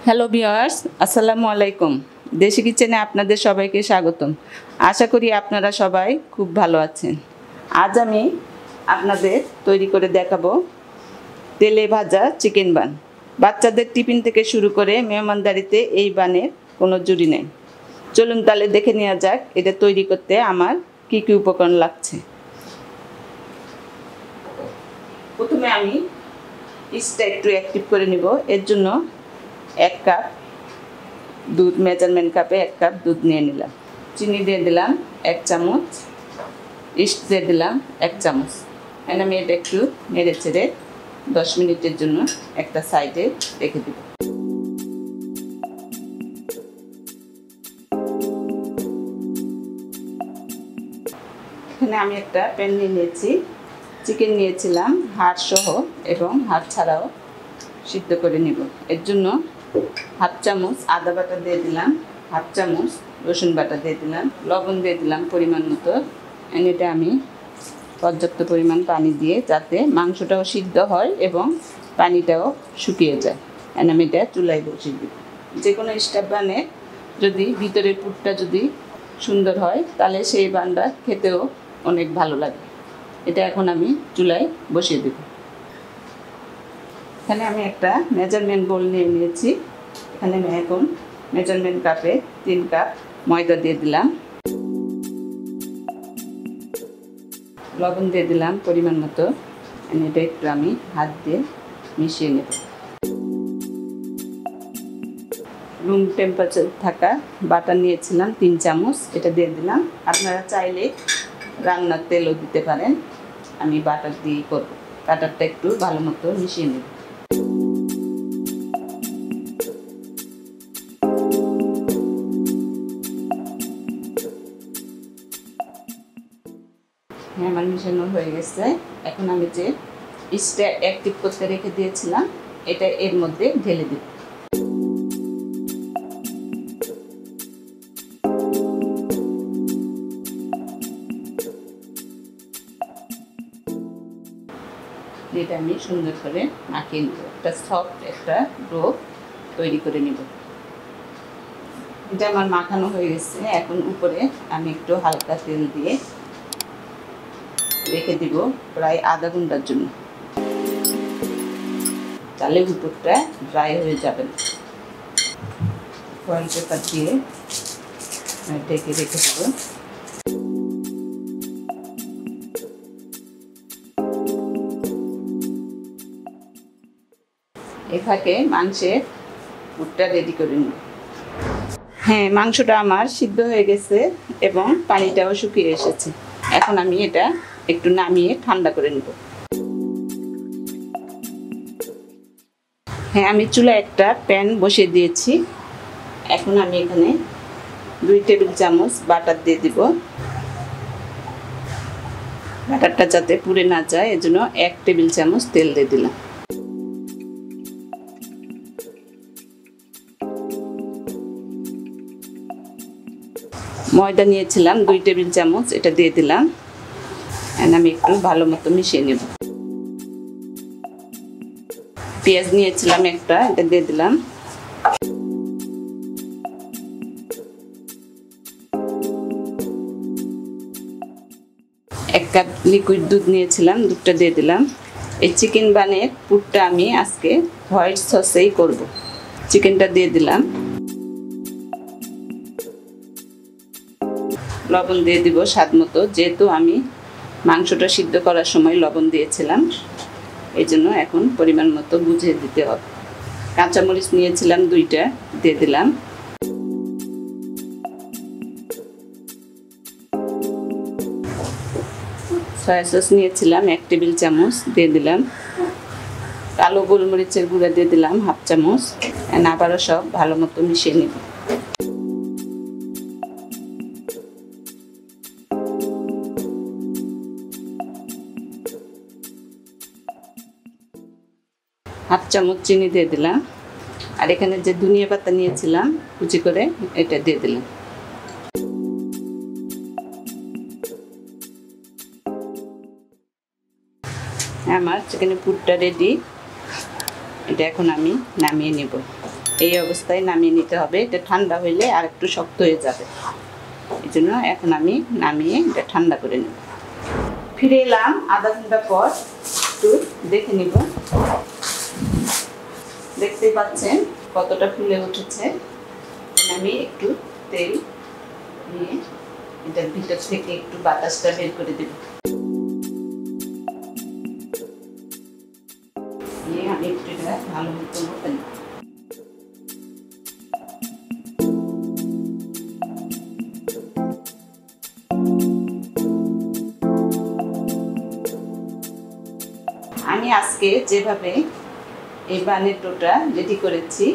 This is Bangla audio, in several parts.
হ্যালো ভিউয়ার্স, আসসালামু আলাইকুম। দেশি কিচেনে আপনাদের সবাইকে স্বাগতম। আশা করি আপনারা সবাই খুব ভালো আছেন। আজ আমি আপনাদের তৈরি করে দেখাবো তেলে ভাজা চিকেন বান। বাচ্চাদের টিফিন থেকে শুরু করে মেহমানদারিতে এই বানের কোনো জুড়ি নেই। চলুন তাহলে দেখে নেওয়া যাক এটা তৈরি করতে আমার কি কি উপকরণ লাগছে। প্রথমে আমি ইস্টটা একটু অ্যাক্টিভ করে নিব। এর জন্য 1 কাপ দুধ, মেজারমেন্ট কাপে 1 কাপ দুধ নিয়ে নিলাম। চিনি দিয়ে দিলাম 1 চামচ, ইস্ট দিয়ে দিলাম 1 চামচ। এখানে আমি এটা একটু নেড়ে চেড়ে 10 মিনিটের জন্য একটা সাইডে রেখে দেব। এখানে আমি একটা প্যান নিয়ে নিয়েছি। চিকেন নিয়েছিলাম হাড় সহ এবং হাড় ছাড়াও সিদ্ধ করে নিব। এর জন্য 1/2 চামচ আদা বাটা দিয়ে দিলাম, 1/2 চামচ রসুন বাটা দিয়ে দিলাম, লবণ দিয়ে দিলাম পরিমাণ মতো। এটা আমি পর্যাপ্ত পরিমাণ পানি দিয়ে যাতে মাংসটাও সিদ্ধ হয় এবং পানিটাও শুকিয়ে যায়। আমি এটা চুলায় বসিয়ে দিব। যে কোনো স্টাফ বানে যদি ভিতরের পুরটা যদি সুন্দর হয় তাহলে সেই বানটা খেতেও অনেক ভালো লাগে। এটা এখন আমি চুলায় বসিয়ে দেব। এখানে আমি একটা মেজারমেন্ট বোল নিয়ে নিয়েছি। এখানে আমি এখন মেজারমেন্ট কাপে 3 কাপ ময়দা দিয়ে দিলাম, লবণ দিয়ে দিলাম পরিমাণ মতো। এটা একটু আমি হাত দিয়ে মিশিয়ে নেব। রুম টেম্পারেচার থাকা বাটার নিয়েছিলাম 3 চামচ, এটা দিয়ে দিলাম। আপনারা চাইলে রান্নার তেলও দিতে পারেন। আমি বাটার দিয়েই করব। বাটারটা একটু ভালো মতো মিশিয়ে নেব। আমার মিশানো হয়ে গেছে। এখন আমি যে ইস্টটা অ্যাক্টিভ করতে রেখে দিয়েছিলাম এটা এর মধ্যে ঢেলে দেব। এটা আমি সুন্দর করে মাখিয়ে নেব। একটা সফট একটা ডো তৈরি করে নেব। এটা আমার মাখানো হয়ে গেছে। এখন উপরে আমি একটু হালকা তেল দিয়ে রেখে দিব প্রায় আধা ঘন্টার জন্য। তাহলে উপরটা ড্রাই হয়ে যাবে না। ফয়েল পেপার দিয়ে ঢেকে রেখে দেব। এ ফাঁকে মাংসের পুরটা রেডি করে নিব। হ্যাঁ, মাংসটা আমার সিদ্ধ হয়ে গেছে এবং পানিটাও শুকিয়ে এসেছে। এখন আমি এটা একটু নামিয়ে ঠান্ডা করে নেব। হ্যাঁ, আমি চুলায় একটা প্যান বসিয়ে দিয়েছি। এখন আমি এখানে 2 টেবিল চামচ বাটার দিয়ে দিব। বাটারটা যাতে পুড়ে না যায় এজন্য 1 টেবিল চামচ তেল দিয়ে দিলাম। ময়দা নিয়েছিলাম 2 টেবিল চামচ, এটা দিয়ে দিলাম। আমি একটু ভালো মতো মিশিয়ে নেব। পেঁয়াজ নিয়েছিলাম একটা, এটা দিয়ে দিলাম। এক কাপ লিকুইড দুধ নিয়েছিলাম, দুধটা দিয়ে দিলাম। এই চিকেন বানের পুরটা আমি আজকে হোয়াইট সসেই করব। চিকেনটা দিয়ে দিলাম, লবণ দিয়ে দিব স্বাদ মতো। যেহেতু আমি মাংসটা সিদ্ধ করার সময় লবণ দিয়েছিলাম এই জন্য এখন পরিমাণ মতো বুঝে দিতে হবে। কাঁচামরিচ নিয়েছিলাম 2টা, দিয়ে দিলাম। সয়া সস নিয়েছিলাম 1 টেবিল চামচ, দিয়ে দিলাম। কালো গোলমরিচের গুঁড়া দিয়ে দিলাম 1/2 চামচ। আবারও সব ভালো মতো মিশিয়ে নেব। হাফ চামচ চিনি দিয়ে দিলাম। আর এখানে যে ধনিয়া পাতা নিয়েছিলাম কুচি করে এটা দিয়ে দিলাম। আমার চিকেনের পুরটা রেডি। এটা এখন আমি নামিয়ে নেব। এই অবস্থায় নামিয়ে নিতে হবে। এটা ঠান্ডা হইলে আর একটু শক্ত হয়ে যাবে, এই জন্য এখন আমি নামিয়ে এটা ঠান্ডা করে নেব। ফিরে এলাম আধা ঘন্টা পর, একটু দেখে নিব। দেখতেই পাচ্ছেন কতটা ফুলে উঠেছে। আমি একটু তেল নিয়ে এটার ভিতর থেকে একটু বাতাসটা বের করে দেব। নিয়ে আমি একটু এটা ভালো মতো মতে নেব। আমি আজকে যেভাবে এই বানের ডোটা রেডি করেছি,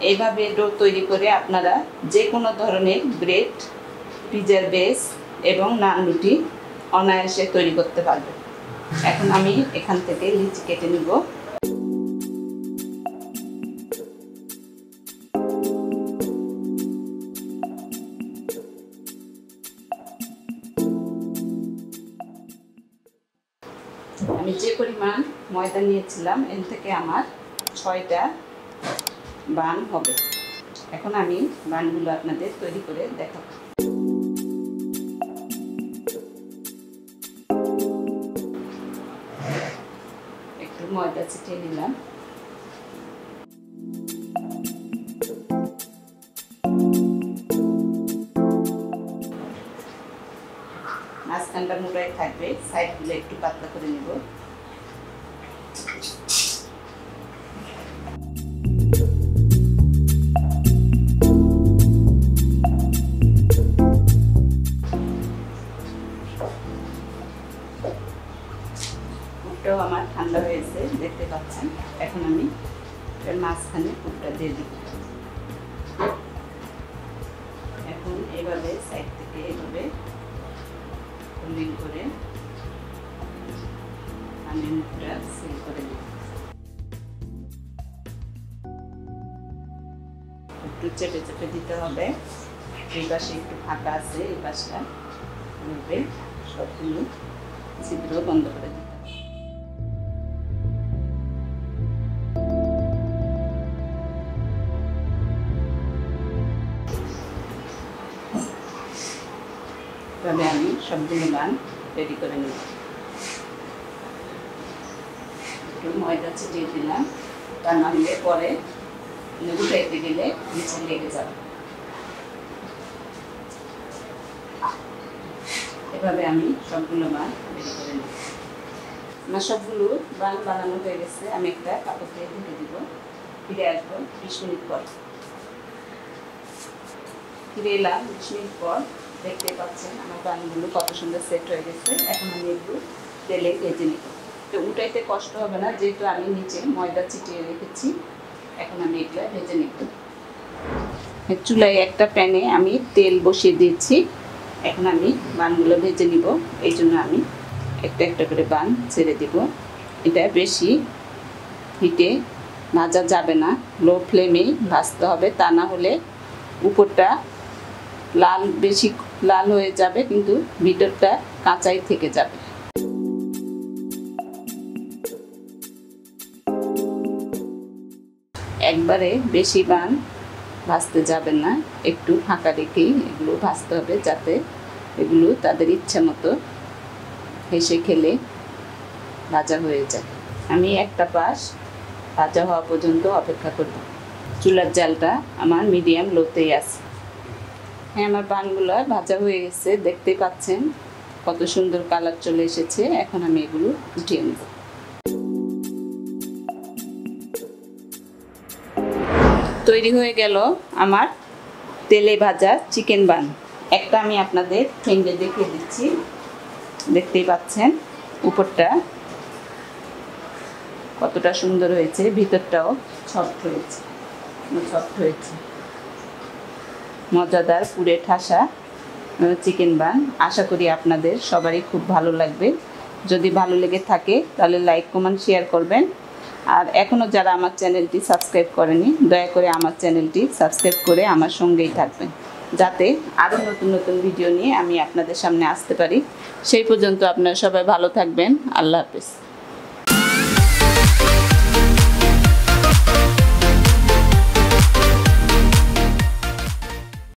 এইভাবে ডো তৈরি করে আপনারা যে কোনো ধরনের ব্রেড, পিজার বেস এবং নান রুটি অনায়াসে তৈরি করতে পারবেন। এখন আমি এখান থেকে লিচি কেটে নিব। আমি যে পরিমাণ ময়দা নিয়েছিলাম এর থেকে আমার 6টা বান হবে। এখন আমি বানগুলো আপনাদের তৈরি করে দেখাবো। একটু ময়দা ছিটিয়ে নিলাম। মাঝখানটা মোটাই থাকবে, সাইডগুলো একটু পাতলা করে নেব। পুরটাও আমার ঠান্ডা হয়েছে, দেখতে পাচ্ছেন। এখন আমি এর মাঝখানে পুরটা দিয়ে দিব। এখন এইভাবে সাইড থেকে এইভাবে ফোল্ডিং করে আমি মুখটা সিল করে নেব। একটু চেপে চেপে দিতে হবে। এই পাশে একটু ফাঁকা আছে, এই পাশটা এভাবে সবগুলো ছিদ্র বন্ধ করে দিতে হবে। তবে আমি সবগুলো বান রেডি করে নেব। একটু ময়দা ছিটিয়ে দিলাম, তা না হলে পরে উঠাইতে গেলে নিচে লেগে যাবে। এভাবে আমি সবগুলো বান রেডি করে নেব। আমার সবগুলো বান বানানো হয়ে গেছে। আমি একটা কাপড় দিয়ে ঢেকে দিব। ফিরে আসবো 20 মিনিট পর। ফিরে এলাম 20 মিনিট পর। দেখতে পাচ্ছেন আমার বানগুলো কত সুন্দর সেট হয়ে গেছে। এখন আমি একটু তেলে ভেজে নিব। তো উঠাইতে কষ্ট হবে না, যেহেতু আমি নিচে ময়দা ছিটিয়ে রেখেছি। এখন আমি এগুলো ভেজে নিব। চুলায় একটা প্যানে আমি তেল বসিয়ে দিয়েছি। এখন আমি বানগুলো ভেজে নিব। এই জন্য আমি একটা একটা করে বান ছেড়ে দিব। এটা বেশি হিটে ভাজা যাবে না, লো ফ্লেমেই ভাজতে হবে। তা না হলে উপরটা বেশি লাল হয়ে যাবে, কিন্তু ভিতরটা কাঁচাই থেকে যাবে। একবারে বেশি বান ভাজতে যাবে না, একটু ফাঁকা রেখেই এগুলো ভাজতে হবে, যাতে এগুলো তাদের ইচ্ছা মতো হেসে খেলে ভাজা হয়ে যায়। আমি একটা পাশ ভাজা হওয়া পর্যন্ত অপেক্ষা করব। চুলার জালটা আমার মিডিয়াম লোতেই আছে। হ্যাঁ, আমার বানগুলো ভাজা হয়ে গেছে, দেখতেই পাচ্ছেন কত সুন্দর কালার চলে এসেছে। এখন আমি এগুলো উঠিয়ে নেব। তৈরি হয়ে গেল আমার তেলে ভাজা চিকেন বান। একটা আমি আপনাদের ভেঙে দেখিয়ে দিচ্ছি। দেখতেই পাচ্ছেন উপরটা কতটা সুন্দর হয়েছে, ভিতরটাও সফট হয়েছে। মজাদার পুরে ঠাসা চিকেন বান। আশা করি আপনাদের সবারই খুব ভালো লাগবে। যদি ভালো লেগে থাকে তাহলে লাইক, কমেন্ট, শেয়ার করবেন। আর এখনও যারা আমার চ্যানেলটি সাবস্ক্রাইব করেনি, দয়া করে আমার চ্যানেলটি সাবস্ক্রাইব করে আমার সঙ্গেই থাকবেন, যাতে আরও নতুন নতুন ভিডিও নিয়ে আমি আপনাদের সামনে আসতে পারি। সেই পর্যন্ত আপনারা সবাই ভালো থাকবেন। আল্লাহ হাফেজ।